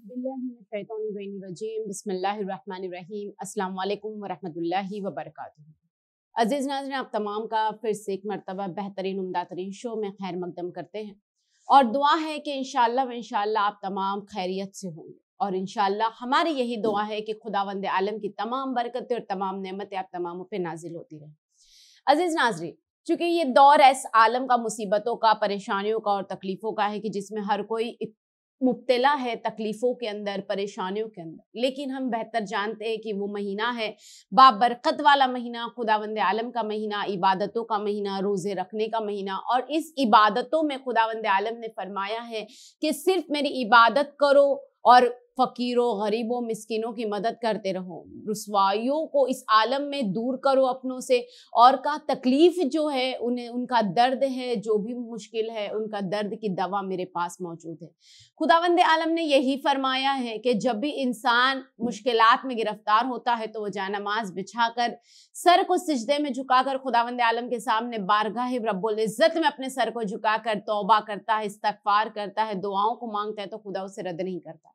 बिस्मिल्लाहिर्रहमानिर्रहीम अस्सलाम वालेकुम वरहमतुल्लाहि वबरकातुहू। अजीज नाज़रीन, आप तमाम का फिर से एक मरतबा बेहतरीन उम्दा तरीन शो में खैर मकदम करते हैं और दुआ है कि इंशाअल्लाह आप तमाम खैरियत से होंगे और इंशाअल्लाह हमारी यही दुआ है कि खुदावंद आलम की तमाम बरकतें और तमाम नेमतें आप तमामों पे नाजिल होती रहें। अजीज नाज़रीन, चूंकि ये दौर इस आलम का मुसीबतों का, परेशानियों का और तकलीफ़ों का है कि जिसमें हर कोई मुब्तला है तकलीफ़ों के अंदर, परेशानियों के अंदर, लेकिन हम बेहतर जानते हैं कि वो महीना है बाबरकत वाला महीना, खुदावंद आलम का महीना, इबादतों का महीना, रोज़े रखने का महीना। और इस इबादतों में खुदावंद आलम ने फरमाया है कि सिर्फ मेरी इबादत करो और फ़कीरों, गरीबों, मिस्किनों की मदद करते रहो, रुसवाइयों को इस आलम में दूर करो अपनों से, और का तकलीफ़ जो है उन्हें, उनका दर्द है, जो भी मुश्किल है, उनका दर्द की दवा मेरे पास मौजूद है। खुदावंद आलम ने यही फरमाया है कि जब भी इंसान मुश्किलात में गिरफ्तार होता है तो वो जानमाज बिछाकर सर को सिजदे में झुकाकर खुदावंद आलम के सामने बारगाह रब्बुल इज़्ज़त में अपने सर को झुकाकर तौबा करता है, इस्तगफार करता है, दुआओं को मांगता है तो खुदा उसे रद्द नहीं करता।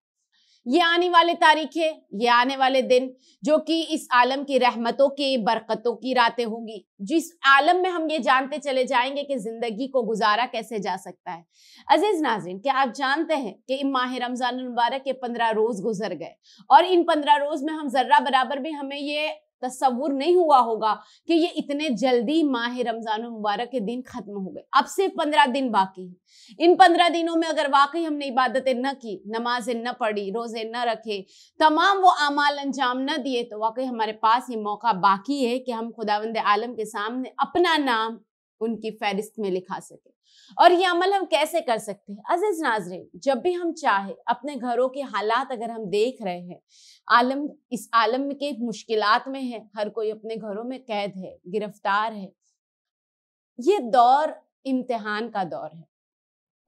ये आने वाले तारीखें, ये आने वाले दिन जो कि इस आलम की रहमतों की, बरकतों की रातें होंगी, जिस आलम में हम ये जानते चले जाएंगे कि जिंदगी को गुजारा कैसे जा सकता है। अजीज नाज़रीन, क्या आप जानते हैं कि माह रमजान मुबारक के 15 रोज गुजर गए और इन 15 रोज में हम जर्रा बराबर भी हमें ये तसव्वुर नहीं हुआ होगा कि ये इतने जल्दी माह रमजान मुबारक के दिन खत्म हो गए। अब सिर्फ 15 दिन बाकी है। इन 15 दिनों में अगर वाकई हमने इबादतें न की, नमाजें न पढ़ी, रोजे न रखे, तमाम वो अमाल अंजाम न दिए, तो वाकई हमारे पास ये मौका बाकी है कि हम खुदावंद आलम के सामने अपना नाम उनकी फहरिस्त में लिखा सके। और ये अमल हम कैसे कर सकते हैं? अजीज नाज़रीन, जब भी हम चाहे अपने घरों के हालात अगर हम देख रहे हैं, आलम इस आलम के मुश्किलात में है, हर कोई अपने घरों में कैद है, गिरफ्तार है। ये दौर इम्तिहान का दौर है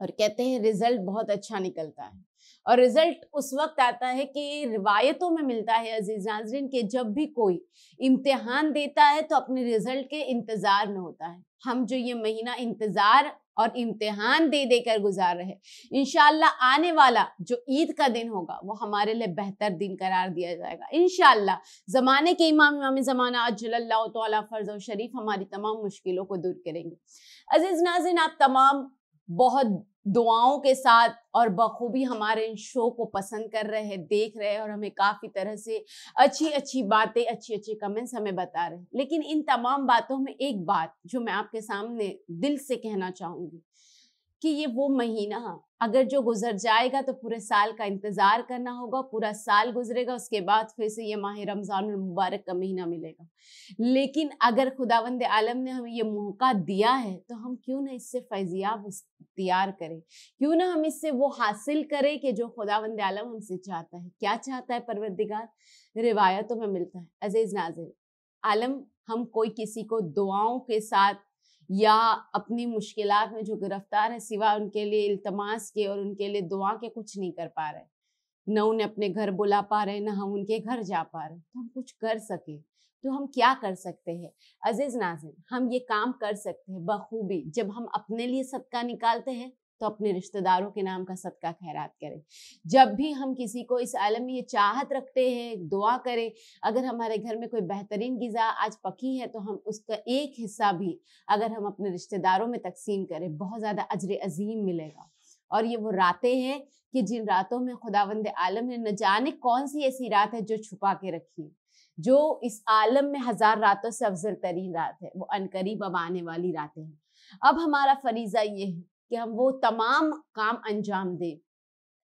और कहते हैं रिजल्ट बहुत अच्छा निकलता है और रिजल्ट उस वक्त आता है कि रिवायतों में मिलता है अजीज नाज़रीन कि जब भी कोई इम्तिहान देता है तो अपने रिजल्ट के इंतजार में होता है। हम जो ये महीना इंतजार और इम्तिहान दे देकर गुजार रहे, इंशाअल्लाह आने वाला जो ईद का दिन होगा वो हमारे लिए बेहतर दिन करार दिया जाएगा। इंशाअल्लाह ज़माने के इमाम ज़माना अज्जलल्लाहु तआला फर्ज़ शरीफ हमारी तमाम मुश्किलों को दूर करेंगे। अजीज नाज़रीन, आप तमाम बहुत दुआओं के साथ और बखूबी हमारे इन शो को पसंद कर रहे हैं, देख रहे हैं और हमें काफ़ी तरह से अच्छी अच्छी बातें, अच्छी अच्छी कमेंट्स हमें बता रहे हैं। लेकिन इन तमाम बातों में एक बात जो मैं आपके सामने दिल से कहना चाहूँगी कि ये वो महीना अगर जो गुजर जाएगा तो पूरे साल का इंतज़ार करना होगा, पूरा साल गुजरेगा, उसके बाद फिर से ये माह रमज़ान मुबारक का महीना मिलेगा। लेकिन अगर खुदावंद आलम ने हमें ये मौका दिया है तो हम क्यों ना इससे फैज़ियाब तैयार करें, क्यों ना हम इससे वो हासिल करें कि जो खुदावंद आलम हमसे चाहता है। क्या चाहता है परवरदिगार? रिवायतों में मिलता है। अजीज़ नाज़रीन, आलम हम कोई किसी को दुआओं के साथ या अपनी मुश्किलात में जो गिरफ्तार है सिवा उनके लिए इल्तमास के और उनके लिए दुआ के कुछ नहीं कर पा रहे, न उन्हें अपने घर बुला पा रहे, न हम उनके घर जा पा रहे। तो हम कुछ कर सके तो हम क्या कर सकते हैं? अजीज नाज़रीन, हम ये काम कर सकते हैं बखूबी जब हम अपने लिए सदका निकालते हैं तो अपने रिश्तेदारों के नाम का सदका खैरात करें। जब भी हम किसी को इस आलम में ये चाहत रखते हैं दुआ करें, अगर हमारे घर में कोई बेहतरीन ग़िज़ा आज पकी है तो हम उसका एक हिस्सा भी अगर हम अपने रिश्तेदारों में तकसीम करें, बहुत ज़्यादा अजर अजीम मिलेगा। और ये वो रातें हैं कि जिन रातों में खुदावंद आलम ने न जाने कौन सी ऐसी रात है जो छुपा के रखी है, जो इस आलम में 1000 रातों से अफजल तरीन रात है, वो अनकरीब अब आने वाली रातें हैं। अब हमारा फरीज़ा ये है कि हम वो तमाम काम अंजाम दें।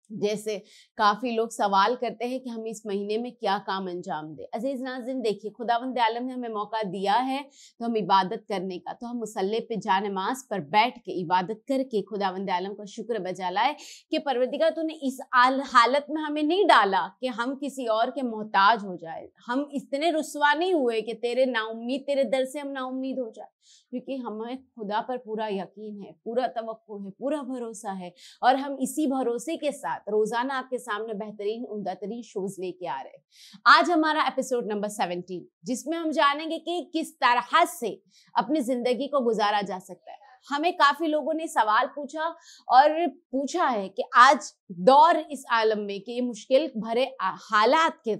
जैसे काफ़ी लोग सवाल करते हैं कि हम इस महीने में क्या काम अंजाम दें। अजीज़ नाज़रीन, देखिए खुदावंद आलम ने हमें मौका दिया है तो हम इबादत करने का, तो हम मुसल्ले पे जानमाज पर बैठ के इबादत करके खुदावंद आलम का शुक्र बजा लाए कि परवरदिगार तूने इस हालत में हमें नहीं डाला कि हम किसी और के मोहताज हो जाए। हम इतने रुस्वा नहीं हुए कि तेरे नाउम्मीद, तेरे दर से हम नाउम्मीद हो जाए, क्योंकि हमें खुदा पर पूरा यकीन है, पूरा तवक्कुल है, पूरा भरोसा है और हम इसी भरोसे के साथ रोजाना आपके सामने बेहतरीन उम्दा तरीन शोज लेके आ रहे हैं। आज हमारा एपिसोड नंबर 17, जिसमें हम जानेंगे कि किस तरह से अपनी जिंदगी को गुजारा जा सकता है। हमें काफी लोगों ने सवाल पूछा और पूछा है कि आज दौर इस आलम में कि ये मुश्किल भरे हालात के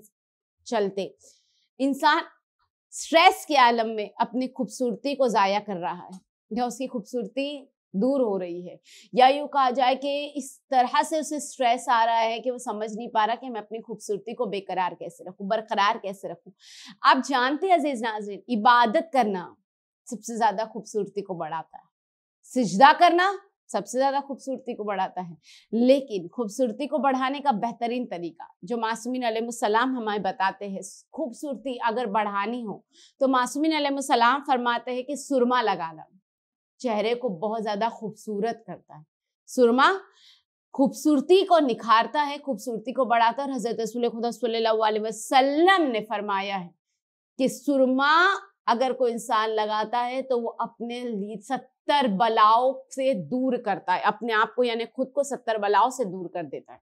चलते इंसान स्ट्रेस के आलम में अपनी खूबसूरती को जाया कर रहा है या उसकी खूबसूरती दूर हो रही है, या यूं कहा जाए कि इस तरह से उसे स्ट्रेस आ रहा है कि वो समझ नहीं पा रहा कि मैं अपनी खूबसूरती को बेकरार कैसे रखूं, बरकरार कैसे रखूं। आप जानते हैं अजीज नाज़रीन, इबादत करना सबसे ज्यादा खूबसूरती को बढ़ाता है, सिजदा करना सबसे ज्यादा खूबसूरती को बढ़ाता है, लेकिन खूबसूरती को बढ़ाने का बेहतरीन तरीका जो मासूमीन अलैहिस्सलाम हमें बताते हैं, खूबसूरती अगर बढ़ानी हो तो मासूमीन अलैहिस्सलाम फरमाते हैं कि सुरमा लगाना चेहरे को बहुत ज्यादा खूबसूरत करता है। सुरमा खूबसूरती को निखारता है, खूबसूरती को बढ़ाता है। और हजरत रसूल खुदा सल्लल्लाहु अलैहि वसल्लम ने फरमाया है कि सुरमा अगर कोई इंसान लगाता है तो वो अपने लिए 70 बलाओं से दूर करता है, अपने आप को यानी खुद को 70 बलाओं से दूर कर देता है।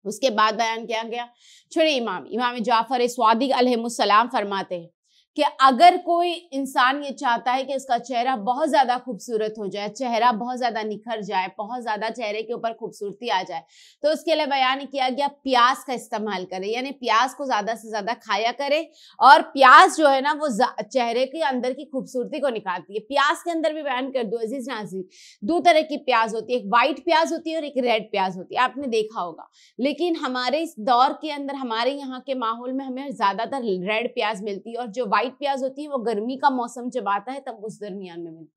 उसके बाद बयान किया गया, छोड़े इमाम जाफर स्वादिक अलैहिस्सलाम फरमाते हैं कि अगर कोई इंसान ये चाहता है कि उसका चेहरा बहुत ज्यादा खूबसूरत हो जाए, चेहरा बहुत ज्यादा निखर जाए, बहुत ज्यादा चेहरे के ऊपर खूबसूरती आ जाए, तो उसके लिए बयान किया गया प्याज का इस्तेमाल करे, यानी प्याज को ज्यादा से ज्यादा खाया करे। और प्याज जो है ना वो चेहरे के अंदर की खूबसूरती को निकालती है। प्याज के अंदर भी बयान कर दो अजीज नाज़रीन, 2 तरह की प्याज होती है, एक व्हाइट प्याज होती है और एक रेड प्याज होती है, आपने देखा होगा। लेकिन हमारे इस दौर के अंदर हमारे यहाँ के माहौल में हमें ज्यादातर रेड प्याज मिलती है, और जो व्हाइट प्याज होती है वो गर्मी का मौसम जब आता है तब उस दरमियान में मिलती है।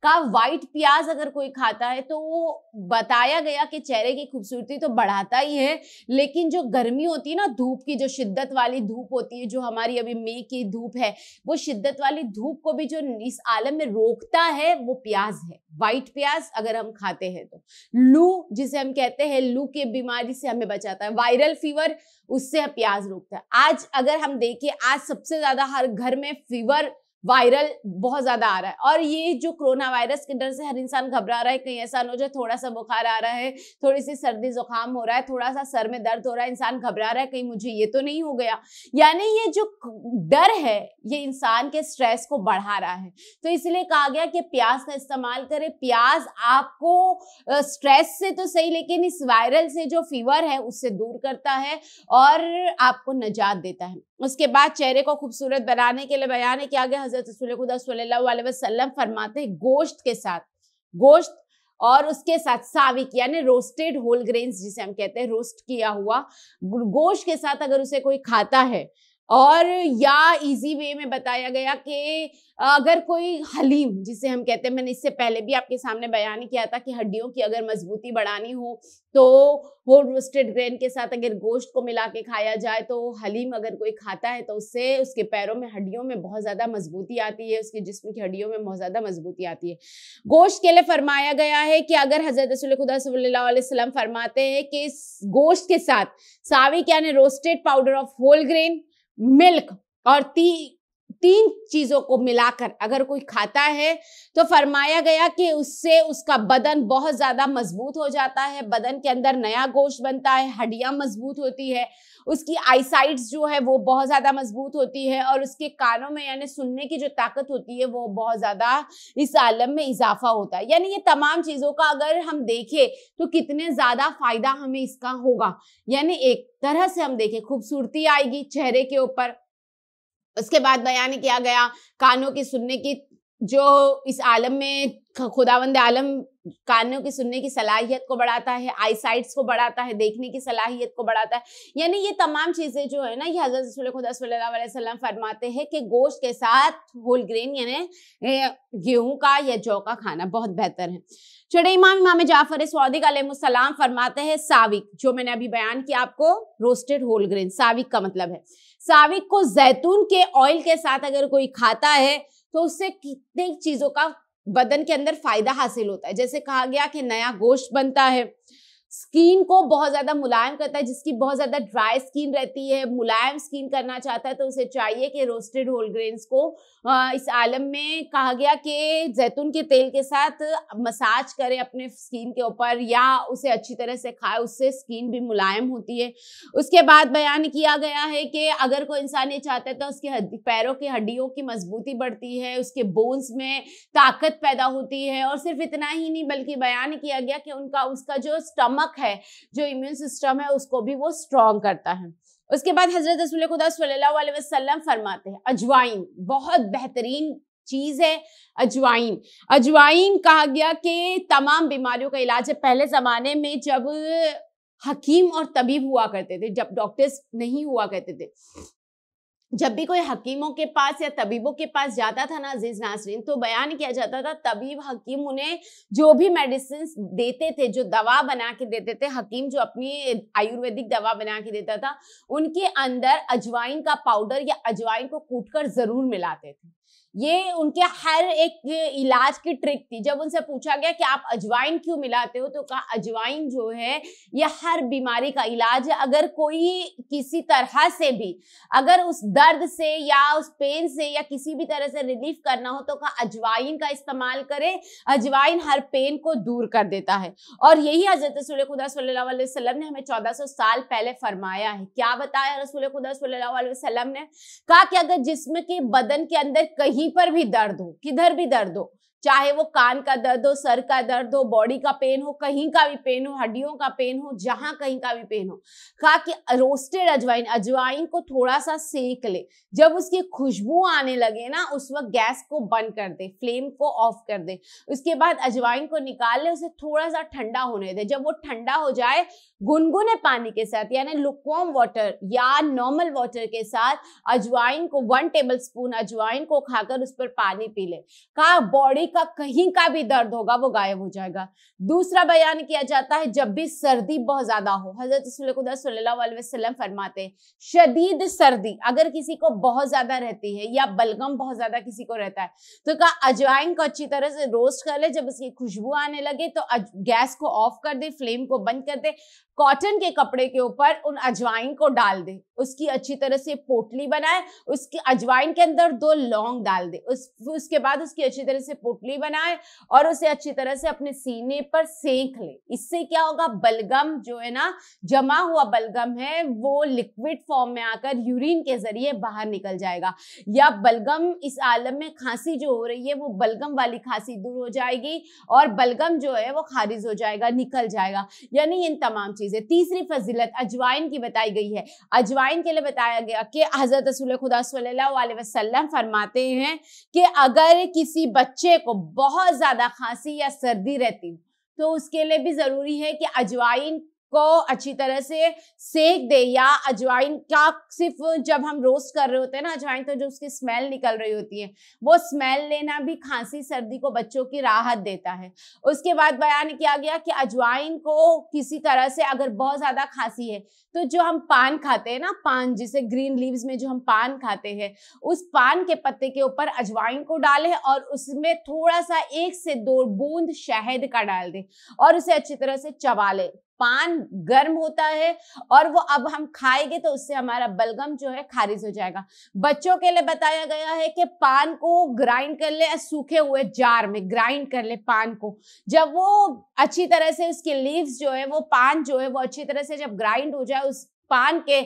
का व्हाइट प्याज अगर कोई खाता है तो वो बताया गया कि चेहरे की खूबसूरती तो बढ़ाता ही है, लेकिन जो गर्मी होती है ना, धूप की जो शिद्दत वाली धूप होती है, जो हमारी अभी मई की धूप है, वो शिद्दत वाली धूप को भी जो इस आलम में रोकता है वो प्याज है, व्हाइट प्याज अगर हम खाते हैं तो। लू जिसे हम कहते हैं, लू की बीमारी से हमें बचाता है, वायरल फीवर उससे प्याज रोकता है। आज अगर हम देखें, आज सबसे ज्यादा हर घर में फीवर वायरल बहुत ज्यादा आ रहा है, और ये जो कोरोना वायरस के डर से हर इंसान घबरा रहा है, कहीं ऐसा न हो जाए थोड़ा सा बुखार आ रहा है, थोड़ी सी सर्दी जुकाम हो रहा है, थोड़ा सा सर में दर्द हो रहा है, इंसान घबरा रहा है कहीं मुझे ये तो नहीं हो गया। यानी ये जो डर है ये इंसान के स्ट्रेस को बढ़ा रहा है। तो इसलिए कहा गया कि प्याज का इस्तेमाल करें। प्याज आपको स्ट्रेस से तो सही, लेकिन इस वायरल से जो फीवर है उससे दूर करता है और आपको निजात देता है। उसके बाद चेहरे को खूबसूरत बनाने के लिए बयान किया गया, हजरत रसूल खुदा सल्लल्लाहु अलैहि वसल्लम फरमाते हैं गोश्त के साथ, गोश्त और उसके साथ साविक यानी रोस्टेड होल ग्रेन्स जिसे हम कहते हैं, रोस्ट किया हुआ गोश्त के साथ अगर उसे कोई खाता है, और या इजी वे में बताया गया कि अगर कोई हलीम जिसे हम कहते हैं, मैंने इससे पहले भी आपके सामने बयान किया था कि हड्डियों की अगर मजबूती बढ़ानी हो तो होल रोस्टेड ग्रेन के साथ अगर गोश्त को मिला के खाया जाए, तो हलीम अगर कोई खाता है तो उससे उसके पैरों में हड्डियों में बहुत ज्यादा मजबूती आती है, उसके जिस्म की हड्डियों में बहुत ज्यादा मजबूती आती है। गोश्त के लिए फरमाया गया है कि अगर हजरत रसूल खुदा सल्लल्लाहु अलैहि वसल्लम फरमाते हैं कि गोश्त के साथ साविक यानी roasted powder of whole grain, milk और तीन चीजों को मिलाकर अगर कोई खाता है तो फरमाया गया कि उससे उसका बदन बहुत ज्यादा मजबूत हो जाता है, बदन के अंदर नया गोश्त बनता है, हड्डियां मजबूत होती है, उसकी आईसाइट्स जो है वो बहुत ज्यादा मजबूत होती है, और उसके कानों में यानी सुनने की जो ताकत होती है वो बहुत ज्यादा इस आलम में इजाफा होता है। यानी ये तमाम चीजों का अगर हम देखें तो कितने ज्यादा फायदा हमें इसका होगा। यानी एक तरह से हम देखें खूबसूरती आएगी चेहरे के ऊपर। उसके बाद बयान किया गया कानों की सुनने की, जो इस आलम में खुदावंद आलम कानों की सुनने की सलाहियत को बढ़ाता है, आईसाइट्स को बढ़ाता है, देखने की सलाहियत को बढ़ाता है। यानी ये तमाम चीजें जो है ना, ये हजरत रसूल खुदा सल्लल्लाहु अलैहि वसल्लम फरमाते हैं कि गोश्त के साथ होल ग्रेन यानी गेहूं का या जौ का खाना बहुत बेहतर है। चढ़े इमाम जाफर स्वादिक अलैहिस्सलाम फरमाते हैं साविक, जो मैंने अभी बयान किया आपको, रोस्टेड होल ग्रेन, साविक का मतलब है, साविक को जैतून के ऑयल के साथ अगर कोई खाता है तो उससे कितनी चीजों का बदन के अंदर फायदा हासिल होता है। जैसे कहा गया कि नया गोश्त बनता है, स्किन को बहुत ज्यादा मुलायम करता है। जिसकी बहुत ज्यादा ड्राई स्किन रहती है, मुलायम स्किन करना चाहता है, तो उसे चाहिए कि रोस्टेड होल ग्रेन्स को इस आलम में कहा गया कि जैतून के तेल के साथ मसाज करे अपने स्किन के ऊपर या उसे अच्छी तरह से खाए, उससे स्किन भी मुलायम होती है। उसके बाद बयान किया गया है कि अगर कोई इंसान ये चाहता है तो उसके पैरों की हड्डियों की मजबूती बढ़ती है, उसके बोन्स में ताकत पैदा होती है। और सिर्फ इतना ही नहीं बल्कि बयान किया गया कि उसका जो स्टमक है, जो इम्यून सिस्टम है, उसको भी वो स्ट्रॉन्ग करता है। उसके बाद हजरत रसूल खुदा सल्लल्लाहु अलैहि वसल्लम फरमाते हैं अजवाइन बहुत बेहतरीन चीज है। अजवाइन कहा गया कि तमाम बीमारियों का इलाज है। पहले जमाने में जब हकीम और तबीब हुआ करते थे, जब डॉक्टर्स नहीं हुआ करते थे, जब भी कोई हकीमों के पास या तबीबों के पास जाता था ना अजीज नाज़रीन, तो बयान किया जाता था तबीब हकीम उन्हें जो भी मेडिसिन देते थे, जो दवा बना के देते थे, हकीम जो अपनी आयुर्वेदिक दवा बना के देता था, उनके अंदर अजवाइन का पाउडर या अजवाइन को कूटकर जरूर मिलाते थे। ये उनके हर एक इलाज की ट्रिक थी। जब उनसे पूछा गया कि आप अजवाइन क्यों मिलाते हो, तो कहा अजवाइन जो है ये हर बीमारी का इलाज है। अगर कोई किसी तरह से भी अगर उस दर्द से या उस पेन से या किसी भी तरह से रिलीफ करना हो तो कहा अजवाइन का इस्तेमाल करें। अजवाइन हर पेन को दूर कर देता है। और यही हजरत रसूल खुदा सल्लल्लाहु अलैहि वसल्लम ने हमें 1400 साल पहले फरमाया है। क्या बताया रसूल खुदा सल्लल्लाहु अलैहि वसल्लम ने? कहा कि अगर जिस्म के बदन के अंदर कहीं पर भी दर्द हो, किधर भी दर्द हो, चाहे वो कान का दर्द हो, सर का दर्द हो, बॉडी का पेन हो, कहीं का भी पेन हो, हड्डियों का पेन हो, जहां कहीं का भी पेन हो, कहा कि रोस्टेड अजवाइन को थोड़ा सा सेक ले। जब उसकी खुशबू आने लगे ना, उस वक्त गैस को बंद कर दे, फ्लेम को ऑफ कर दे। उसके बाद अजवाइन को निकाल ले, उसे थोड़ा सा ठंडा होने दे। जब वो ठंडा हो जाए, गुनगुने पानी के साथ यानी लुकवार्म वाटर या नॉर्मल वाटर के साथ अजवाइन को 1 टेबल स्पून अजवाइन को खाकर उस पर पानी पी ले। कहा बॉडी का कहीं का भी दर्द होगा वो गायब हो जाएगा। दूसरा बयान किया जाता है जब भी सर्दी बहुत ज्यादा हो, हजरत रसूल खुदा सल्लल्लाहु अलैहि वसल्लम फरमाते हैं शदीद सर्दी अगर किसी को बहुत ज्यादा रहती है या बलगम बहुत ज्यादा किसी को रहता है, तो कहा अजवाइन को अच्छी तरह से रोस्ट कर ले। जब उसकी खुशबू आने लगे तो गैस को ऑफ कर दे, फ्लेम को बंद कर दे, कॉटन के कपड़े के ऊपर उन अजवाइन को डाल दे, उसकी अच्छी तरह से पोटली बनाए, उसकी अजवाइन के अंदर 2 लौंग डाल दे, उसके बाद उसकी अच्छी तरह से पोटली बनाए और उसे अच्छी तरह से अपने सीने पर सेंक ले। इससे क्या होगा, बलगम जो है ना, जमा हुआ बलगम है वो लिक्विड फॉर्म में आकर यूरिन के जरिए बाहर निकल जाएगा। या बलगम इस आलम में खांसी जो हो रही है वो बलगम वाली खांसी दूर हो जाएगी और बलगम जो है वो खारिज हो जाएगा, निकल जाएगा। यानी इन तमाम चीजें। तीसरी फजीलत अजवाइन की बताई गई है। अजवाइन के लिए बताया गया कि हजरत रसूल खुदा सल्लल्लाहु अलैहि वसल्लम फरमाते हैं कि अगर किसी बच्चे को बहुत ज्यादा खांसी या सर्दी रहती तो उसके लिए भी जरूरी है कि अजवाइन को अच्छी तरह से सेक दे। या अजवाइन का सिर्फ जब हम रोस्ट कर रहे होते हैं ना अजवाइन, तो जो उसकी स्मेल निकल रही होती है वो स्मेल लेना भी खांसी सर्दी को बच्चों की राहत देता है। उसके बाद बयान किया गया कि अजवाइन को किसी तरह से अगर बहुत ज्यादा खांसी है तो जो हम पान खाते हैं ना, पान जिसे ग्रीन लीव्स में जो हम पान खाते हैं, उस पान के पत्ते के ऊपर अजवाइन को डालें और उसमें थोड़ा सा 1 से 2 बूंद शहद का डाल दें और उसे अच्छी तरह से चबा लें। पान गर्म होता है और वो अब हम खाएंगे तो उससे हमारा बलगम जो है खारिज हो जाएगा। बच्चों के लिए बताया गया है कि पान को ग्राइंड कर ले, सूखे हुए जार में ग्राइंड कर ले पान को। जब वो अच्छी तरह से उसके लीव्स जो है, वो पान जो है वो अच्छी तरह से जब ग्राइंड हो जाए, उस पान के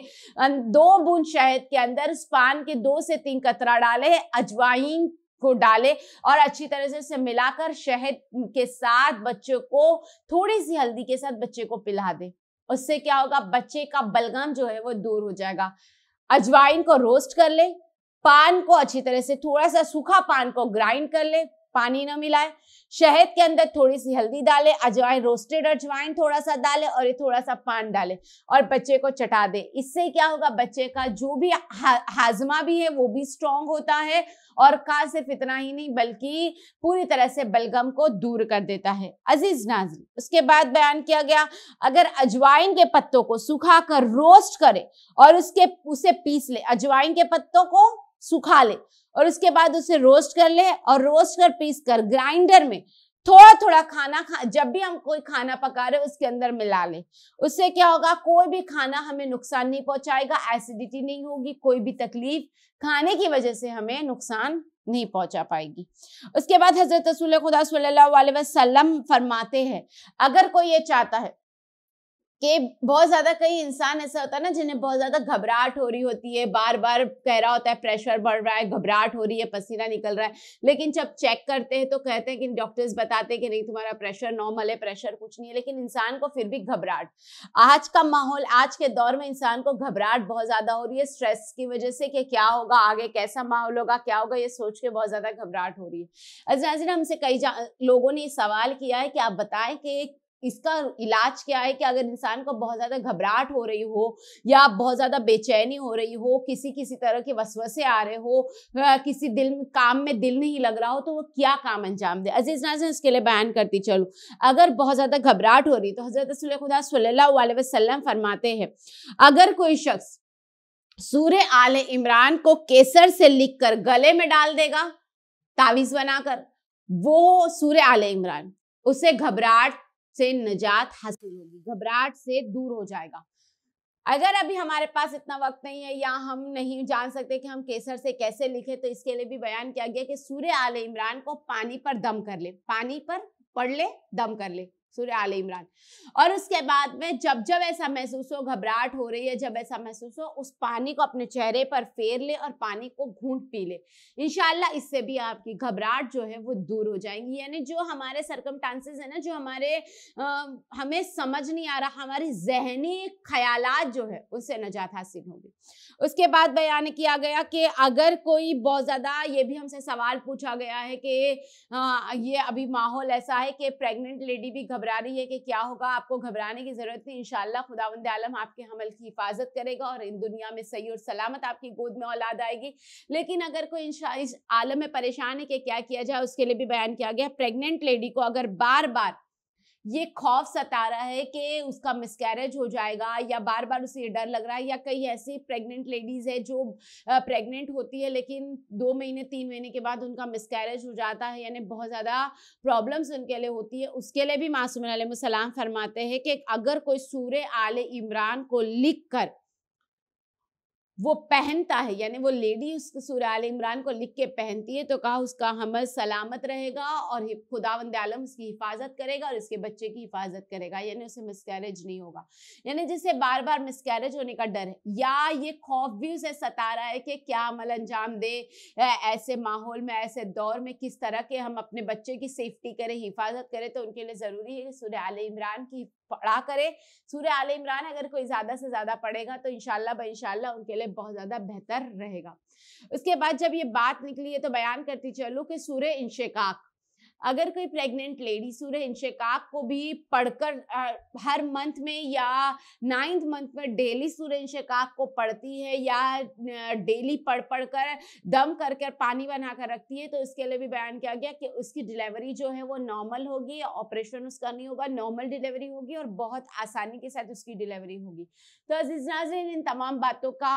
2 बूंद शहद के अंदर उस पान के 2 से 3 कतरा डाले, अजवाइन को डाले और अच्छी तरह से उसे मिलाकर शहद के साथ बच्चों को थोड़ी सी हल्दी के साथ बच्चे को पिला दे। उससे क्या होगा, बच्चे का बलगम जो है वो दूर हो जाएगा। अजवाइन को रोस्ट कर ले, पान को अच्छी तरह से थोड़ा सा सूखा पान को ग्राइंड कर ले, पानी ना मिलाए, शहद के अंदर थोड़ी सी हल्दी डाले, अजवाइन रोस्टेड अजवाइन थोड़ा सा डाले और ये थोड़ा सा पान डाले और बच्चे को चटा दे। इससे क्या होगा, बच्चे का जो भी हाजमा भी है वो भी स्ट्रांग होता है और का सिर्फ इतना ही नहीं बल्कि पूरी तरह से बलगम को दूर कर देता है। अजीज नाज़रीन, उसके बाद बयान किया गया अगर अजवाइन के पत्तों को सुखा कर रोस्ट करे और उसे पीस ले, अजवाइन के पत्तों को सुखा ले और उसके बाद उसे रोस्ट कर ले और रोस्ट कर पीस कर ग्राइंडर में थोड़ा थोड़ा खाना जब भी हम कोई खाना पका रहे उसके अंदर मिला लें। उससे क्या होगा, कोई भी खाना हमें नुकसान नहीं पहुंचाएगा, एसिडिटी नहीं होगी, कोई भी तकलीफ खाने की वजह से हमें नुकसान नहीं पहुंचा पाएगी। उसके बाद हजरत रसूल खुदा सल्लल्लाहु अलैहि वसल्लम फरमाते हैं, अगर कोई ये चाहता है कि बहुत ज्यादा, कई इंसान ऐसा होता है ना जिन्हें बहुत ज्यादा घबराहट हो रही होती है, बार बार कह रहा होता है प्रेशर बढ़ रहा है, घबराहट हो रही है, पसीना निकल रहा है, लेकिन जब चेक करते हैं तो कहते हैं कि डॉक्टर्स बताते हैं कि नहीं तुम्हारा प्रेशर नॉर्मल है, प्रेशर कुछ नहीं है, लेकिन इंसान को फिर भी घबराहट, आज का माहौल, आज के दौर में इंसान को घबराहट बहुत ज्यादा हो रही है स्ट्रेस की वजह से कि क्या होगा आगे, कैसा माहौल होगा, क्या होगा, ये सोच के बहुत ज्यादा घबराहट हो रही है। नाज़रीन, हमसे कई लोगों ने सवाल किया है कि आप बताएं कि इसका इलाज क्या है, कि अगर इंसान को बहुत ज्यादा घबराहट हो रही हो या बहुत ज्यादा बेचैनी हो रही हो, किसी तरह के वसवसे आ रहे हो, किसी काम में दिल नहीं लग रहा हो, तो वो क्या काम अंजाम दे। अजीज नाज़रीन, इसके लिए बयान करती चलूं। अगर बहुत ज्यादा घबराहट हो रही तो हजरत रसूल खुदा सल्लल्लाहु अलैहि वसल्लम फरमाते हैं, अगर कोई शख्स सूरे आले इमरान को केसर से लिखकर गले में डाल देगा तावीज बनाकर, वो सूरे आले इमरान, उसे घबराहट से निजात हासिल होगी, घबराहट से दूर हो जाएगा। अगर अभी हमारे पास इतना वक्त नहीं है या हम नहीं जान सकते कि हम केसर से कैसे लिखें, तो इसके लिए भी बयान किया गया कि सूरे आले इमरान को पानी पर दम कर ले, पानी पर पढ़ ले, दम कर ले सूरे आले इमरान, और उसके बाद में जब जब ऐसा महसूस हो, घबराहट हो रही है, जब ऐसा महसूस हो, उस पानी को अपने चेहरे पर फेर ले और पानी को घूंट पी ले। इंशाल्लाह इससे भी आपकी घबराहट जो है वो दूर हो जाएंगी। यानी जो हमारे सर्कमस्टांसेस है ना, जो हमारे हमें समझ नहीं आ रहा, हमारी जहनी ख्यालात जो है उससे नजात हासिल होगी। उसके बाद बयान किया गया कि अगर कोई बहुत ज्यादा, ये भी हमसे सवाल पूछा गया है कि ये अभी माहौल ऐसा है कि प्रेग्नेंट लेडी भी घबरा रही है कि क्या होगा, आपको घबराने की जरूरत नहीं, इंशाल्लाह खुदावंद आलम आपके हमल की हिफाजत करेगा और इन दुनिया में सही और सलामत आपकी गोद में औलाद आएगी। लेकिन अगर कोई इस आलम में परेशान है कि क्या किया जाए, उसके लिए भी बयान किया गया, प्रेग्नेंट लेडी को अगर बार बार ये खौफ सता रहा है कि उसका मिसकैरेज हो जाएगा, या बार बार उसे ये डर लग रहा है, या कई ऐसी प्रेग्नेंट लेडीज है जो प्रेग्नेंट होती है लेकिन 2 महीने 3 महीने के बाद उनका मिसकैरेज हो जाता है, यानी बहुत ज़्यादा प्रॉब्लम्स उनके लिए होती है, उसके लिए भी मासूम अलैहिस्सलाम फरमाते हैं कि अगर कोई सूरे आले इमरान को लिख कर वो पहनता है, यानी वो लेडी उस सूरह आल इमरान को लिख के पहनती है, तो कहा उसका हमल सलामत रहेगा और खुदावंद आलम उसकी हिफाजत करेगा और इसके बच्चे की हिफाजत करेगा, यानी उसे मिसकैरेज नहीं होगा। यानी जिसे बार बार मिसकैरेज होने का डर है या ये खौफ भी उसे सता रहा है कि क्या अमल अंजाम दे, ऐसे माहौल में, ऐसे दौर में किस तरह के हम अपने बच्चे की सेफ्टी करें, हिफाजत करें, तो उनके लिए ज़रूरी है कि सूरह आल इमरान की पढ़ा करे। सूरह आल इमरान अगर कोई ज्यादा से ज्यादा पढ़ेगा तो इंशाल्लाह उनके लिए बहुत ज्यादा बेहतर रहेगा। उसके बाद जब ये बात निकली है तो बयान करती चलूं कि सूरह इंशिकाक, अगर कोई प्रेग्नेंट लेडी सूरह इंशिकाक को भी पढ़कर हर मंथ में या 9th मंथ में डेली सूरह इंशिकाक को पढ़ती है या डेली पढ़ कर दम कर पानी बना कर रखती है, तो इसके लिए भी बयान किया गया कि उसकी डिलीवरी जो है वो नॉर्मल होगी, ऑपरेशन उसका नहीं होगा, नॉर्मल डिलीवरी होगी और बहुत आसानी के साथ उसकी डिलीवरी होगी। तो अज़ीज़ नाज़रीन, इन तमाम बातों का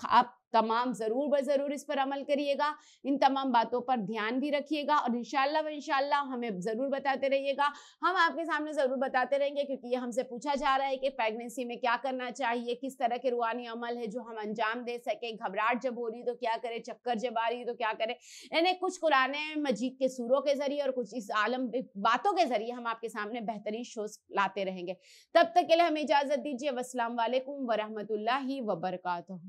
आप तमाम ज़रूर इस पर अमल करिएगा, इन तमाम बातों पर ध्यान भी रखिएगा और इंशाल्लाह हमें ज़रूर बताते रहिएगा। हम आपके सामने ज़रूर बताते रहेंगे, क्योंकि ये हमसे पूछा जा रहा है कि प्रेगनेंसी में क्या करना चाहिए, किस तरह के रूहानी अमल है जो हम अंजाम दे सकें, घबराहट जब हो रही तो क्या करें, चक्कर जब आ रही तो क्या करें। यानी कुछ कुरान मजीद के सूरों के जरिए और कुछ इस आलम बातों के जरिए हम आपके सामने बेहतरीन शोज लाते रहेंगे। तब तक के लिए हमें इजाज़त दीजिए। अस्सलाम वालेकुम व रहमतुल्लाहि व बरकातहू।